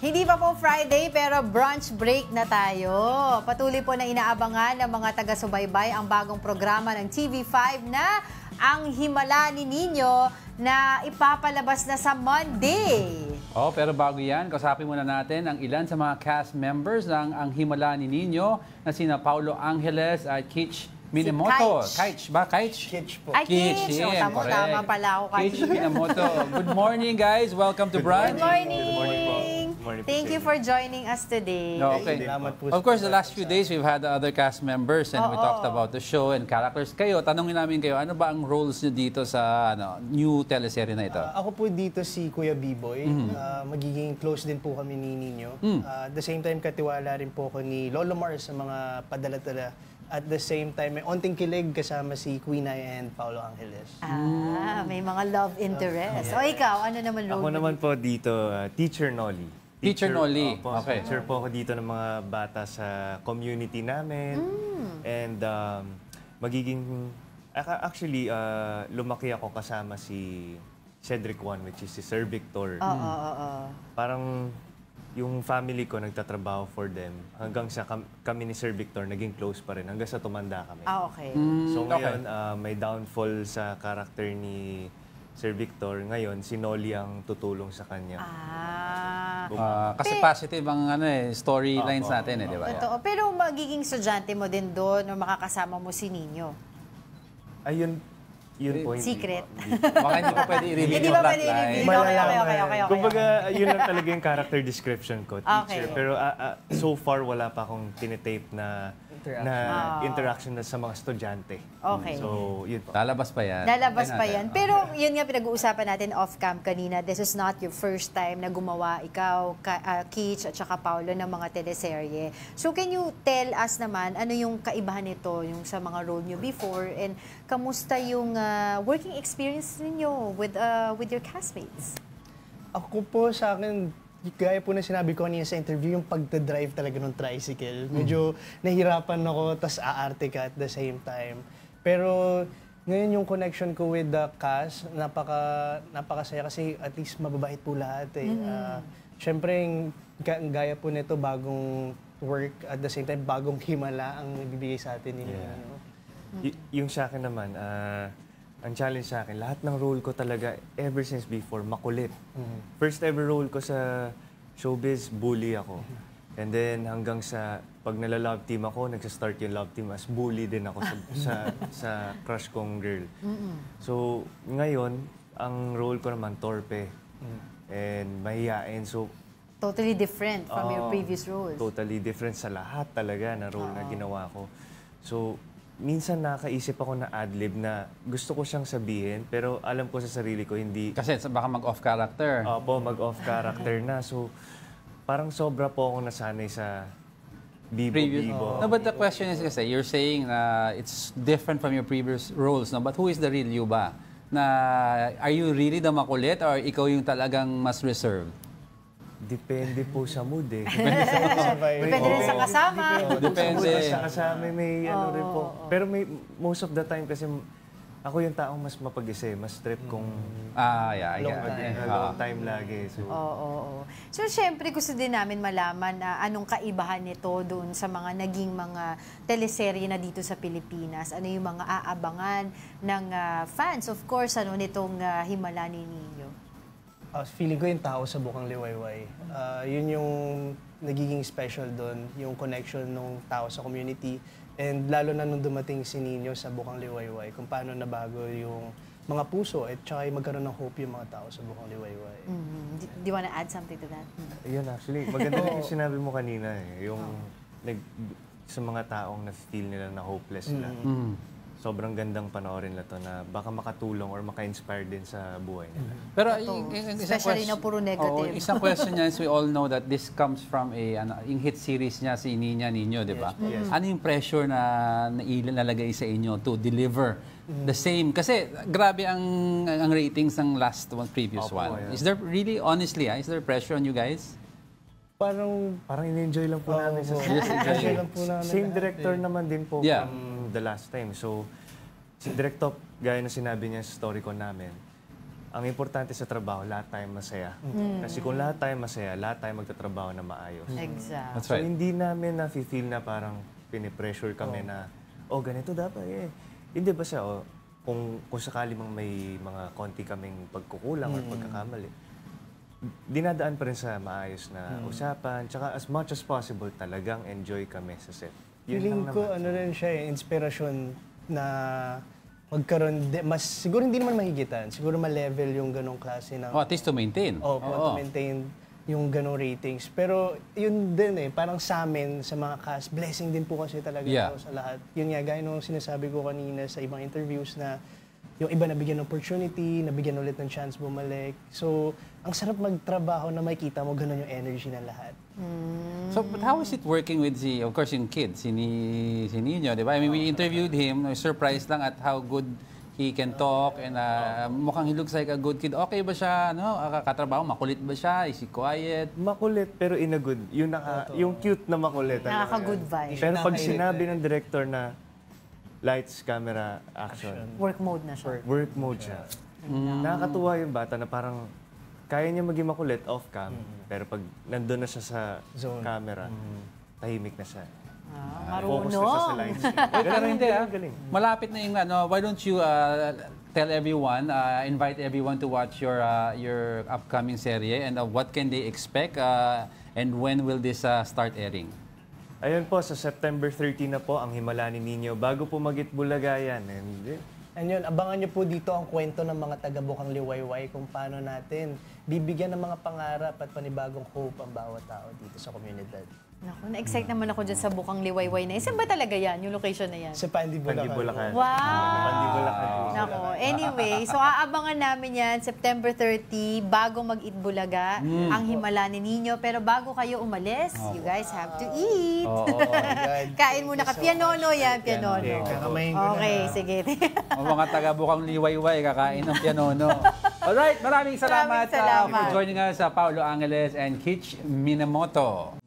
Hindi pa po Friday pero brunch break na tayo. Patuloy po na inaabangan ng mga taga-subaybay ang bagong programa ng TV5 na Ang Himala ni Nino na ipapalabas na sa Monday. Oh, pero bago yan, kausapin muna natin ang ilan sa mga cast members ng Ang Himala ni Nino na sina Paulo Angeles at Kitch Minamoto. Kitch Ba? Kitch? Kitch po. Ay, Kitch. Kitch, yeah, Tama pala ako. Kitch Minamoto. Good morning, guys. Welcome to Brunch. Good morning. Good morning po. Good morning po Thank sa you for joining us today. No, okay. Salamat po. Of course, the last few days, we've had the other cast members and we talked about the show and characters. Kayo, tanongin namin kayo, ano ba ang roles nyo dito sa new teleserye na ito? Ako po dito si Kuya B-Boy. Magiging close din po kami ni Nino. At the same time, katiwala rin po ako ni Lolo Mars sa mga padala-tala. At the same time, may onting kilig kasama si Queen Aya and Paulo Angeles. May mga love interest. O ikaw, ano naman role Ako mo naman po dito, Teacher Nolly. Teacher Nolly. Opo, Okay. Teacher po ako dito ng mga bata sa community namin. And magiging... Actually, lumaki ako kasama si Cedric Juan, which is si Sir Victor. Parang yung family ko nagtatrabaho for them. Hanggang sa kami ni Sir Victor, naging close pa rin. Hanggang sa tumanda kami. Okay. So ngayon, may downfall sa karakter ni Sir Victor. Ngayon, si Nolly ang tutulong sa kanya. Kasi positive ang storylines natin, di ba? Totoo. Pero magiging estudyante mo din doon o makakasama mo si Nino? Ayun, yun po. Secret. Baka hindi pa pwede i-reveal Hindi yung ba pwede plotline. i-reveal? Okay. Kumbaga, yun lang talaga yung character description ko, teacher. Okay. Pero so far, wala pa akong tinetape na interaction na sa mga estudyante. Okay. So, yun po. Lalabas pa yan. Lalabas pa yan. Pero yun nga pinag-uusapan natin off-cam kanina. This is not your first time na gumawa ikaw, Kitch at saka Paulo ng mga teleserye. So can you tell us naman ano yung kaibahan nito yung sa mga role nyo before and kamusta yung working experience ninyo with your castmates? Ako po sa akin, gaya po na sinabi ko kanina sa interview, yung pagdadrive talaga ng tricycle. Medyo nahirapan ako, tas aarte ka at the same time. Pero ngayon yung connection ko with the cast, napakasaya kasi at least mababait po lahat eh. Siyempre, gaya po nito, bagong work at the same time, bagong himala ang ibibigay sa atin. Yung sa akin naman, ang challenge sa akin, lahat ng role ko talaga, ever since before, makulit. First ever role ko sa showbiz, bully ako. And then hanggang sa pag nala-love team ako, nagsa-start yung love team as bully din ako sa crush kong girl. So ngayon, ang role ko naman, torpe. And mahihain. So Totally different from your previous roles. totally different sa lahat talaga na role na ginawa ko. So minsan nakaisip ako na adlib na gusto ko siyang sabihin, pero alam ko sa sarili ko hindi. Kasi baka mag-off character. Opo, mag-off character na. So, parang sobra po ako nasanay sa bibo-bibo. No, but the question is kasi, you're saying na it's different from your previous roles, no? But who is the real you ba? Na, are you really the makulit or ikaw yung talagang mas reserved? Depende po sa mood eh. Depende rin sa kasama. Depende. Sa kasama may ano rin po. Pero may most of the time kasi ako yung taong mas mapag-isa eh. Mas trip kung I get long time lagi. So, So, syempre, gusto din namin malaman na anong kaibahan nito doon sa mga naging mga teleserye na dito sa Pilipinas. Ano yung mga aabangan ng fans, of course, nitong Himala ni Nino. Feeling ko yung tao sa Bukang Liwayway. Yun yung nagiging special doon, yung connection ng tao sa community. And lalo na nung dumating si Nino sa Bukang Liwayway, kung paano nabago yung mga puso at saka magkaroon ng hope yung mga tao sa Bukang Liwayway. Do you wanna add something to that? yun actually. Maganda yung sinabi mo kanina eh. Yung sa mga taong na-feel nila na hopeless na. Sobrang gandang panoorin na to na baka makatulong or maka-inspire din sa buhay nila. Pero Especially na puro negative. Isang question niya is we all know that this comes from yung hit series niya, si Niña Niño, di ba? Yes. Ano yung pressure na nalagay sa inyo to deliver the same? Kasi grabe ang ratings ng previous one. Yeah. Is there really, honestly, is there pressure on you guys? Parang in-enjoy lang po namin sa Same director naman din po from the last time. So, si Director, gaya na sinabi niya sa story ko namin, ang importante sa trabaho, lahat tayo masaya. Kasi kung lahat tayo masaya, lahat tayo magtatrabaho na maayos. Exact. That's So, right. hindi namin na-feel na parang pinipressure kami na, ganito dapat eh. Hindi ba siya, kung sakali mang may mga konti kaming pagkukulang or pagkakamali, dinadaan pa rin sa maayos na usapan. Tsaka as much as possible, talagang enjoy kami sa set. Yun Feeling lang ko, naman. rin siya inspirasyon na magkaroon, siguro hindi naman mahigitan, siguro ma-level yung ganong klase ng, At least to maintain. to maintain yung ganong ratings. Pero yun din parang sa amin, sa mga cast, blessing din po kasi talaga Yeah. sa lahat. Yun nga, gaya nung sinasabi ko kanina sa ibang interviews na yung iba nabigyan ng opportunity, nabigyan ulit ng chance bumalik. So, ang sarap magtrabaho na makita mo ganun yung energy ng lahat. So, but how is it working with of course, yung kid, si Nino, di ba? I mean, we interviewed him, surprised lang at how good he can talk and mukhang he looks like a good kid. Okay ba siya, katrabaho? Makulit ba siya? Is he quiet? Makulit pero in a good. Yung cute na makulit. Nakaka-good vibe. Pero pag sinabi ng director na lights, camera, action, Work mode na siya. work mode siya. Nakakatuwa yung bata na parang kaya niya maging makulit off-cam, pero pag nandun na siya sa camera, tahimik na siya. Focus na siya sa Marunong. lines. Pero hindi galing. Malapit na yung why don't you tell everyone, invite everyone to watch your upcoming serye and what can they expect and when will this start airing? Ayun po, sa September 13 na po, ang Himala ni Nino. Bago po mag-Itbulaga yan. And yun, abangan nyo po dito ang kwento ng mga taga-Bukang Liwayway kung paano natin bibigyan ng mga pangarap at panibagong hope ang bawat tao dito sa komunidad. Naku, na-excite naman ako dyan sa Bukang Liwayway na. Saan ba talaga yan? Yung location na yan? Sa Pandi Bulacan. Bulacan. Wow! Pandi Bulacan. Nako. Anyway, so aabangan namin yan September 30 bago mag-Itbulaga ang Himala ni Nino. Pero bago kayo umalis, you guys have to eat. Kain muna ka. Pianono yan, pianono. Kakamayin ko na. Okay, sige. O mga taga-Bukang Liwayway, kakain ng pianono. Alright, maraming salamat, Maraming salamat. for joining us, Paulo Angeles and Kitch Minamoto.